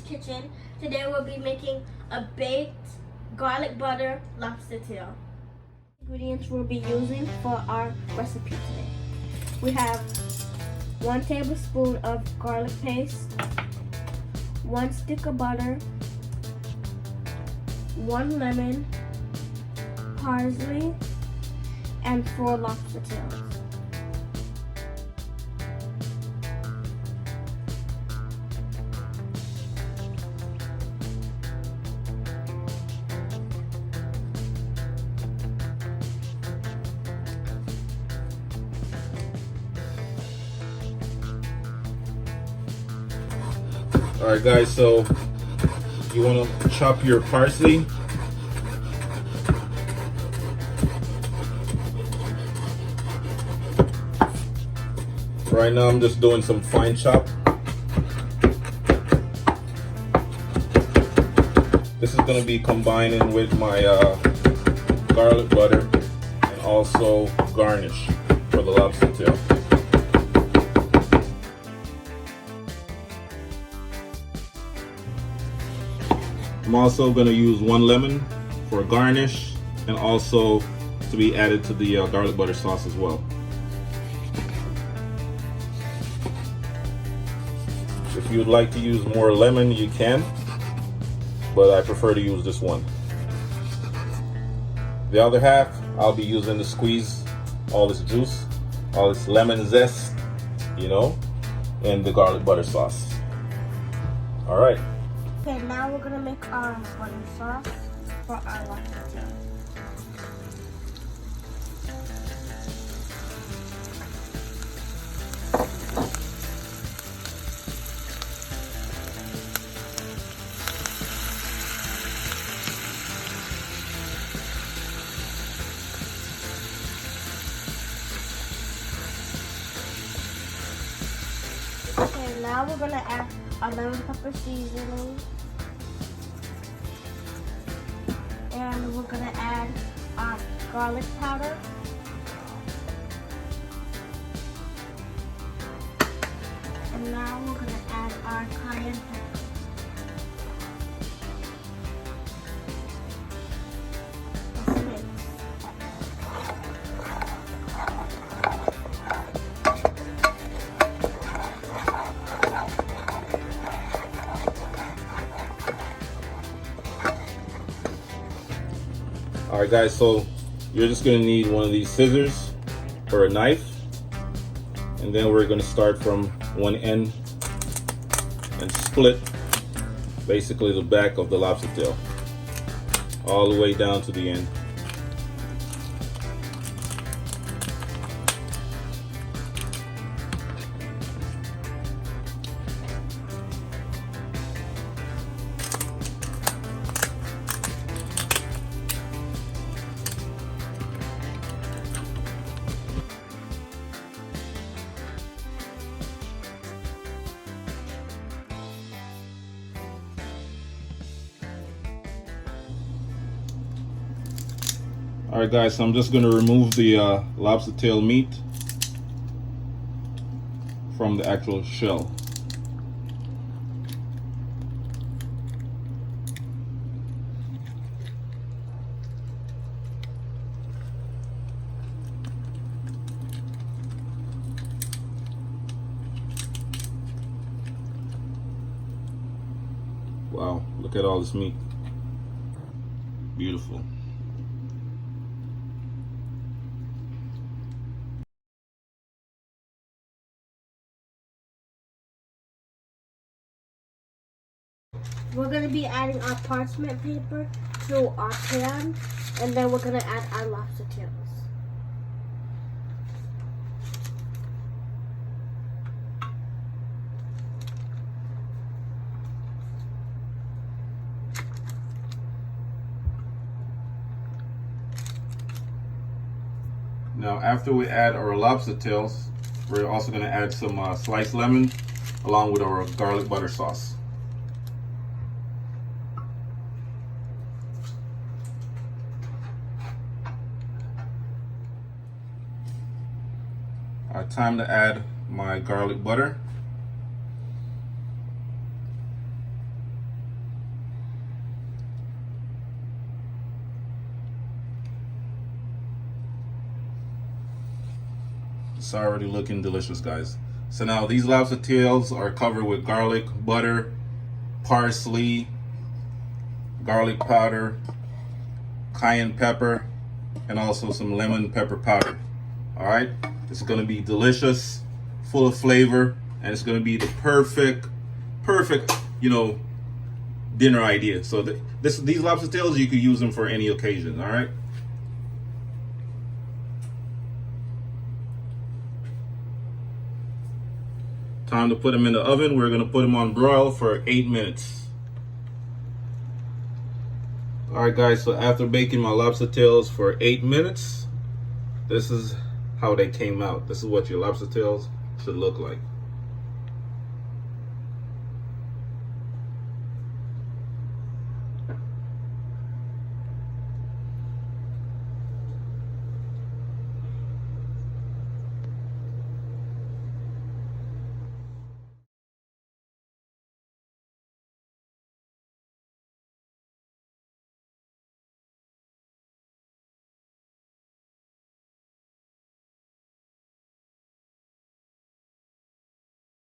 kitchen. Today we'll be making a baked garlic butter lobster tail. Ingredients we'll be using for our recipe today. We have 1 tablespoon of garlic paste, 1 stick of butter, 1 lemon, parsley, and 4 lobster tails. Alright guys, so you want to chop your parsley. Right now I'm just doing some fine chop. This is going to be combining with my garlic butter and also garnish for the lobster tail. I'm also going to use 1 lemon for garnish and also to be added to the garlic butter sauce as well. If you would like to use more lemon, you can, but I prefer to use this one. The other half, I'll be using to squeeze all this juice, all this lemon zest, you know, and the garlic butter sauce. All right. Okay, now we're gonna make our butter sauce for our lobster tail. Okay, now we're gonna add our lemon pepper seasoning. And we're gonna add our garlic powder. And now we're gonna add our cayenne pepper. Let's mix. Alright guys, so you're just going to need one of these scissors or a knife, and then we're going to start from one end and split basically the back of the lobster tail all the way down to the end. Alright guys, so I'm just going to remove the lobster tail meat from the actual shell. Wow, look at all this meat. Beautiful. We're going to be adding our parchment paper to our pan, and then we're going to add our lobster tails. Now after we add our lobster tails, we're also going to add some sliced lemon along with our garlic butter sauce. Time to add my garlic butter. It's already looking delicious, guys. So now these lobster tails are covered with garlic, butter, parsley, garlic powder, cayenne pepper, and also some lemon pepper powder. All right, it's gonna be delicious, full of flavor, and it's gonna be the perfect, you know, dinner idea. So these lobster tails, you could use them for any occasion. All right. Time to put them in the oven. We're gonna put them on broil for 8 minutes. All right, guys, so after baking my lobster tails for 8 minutes, this is how they came out. This is what your lobster tails should look like.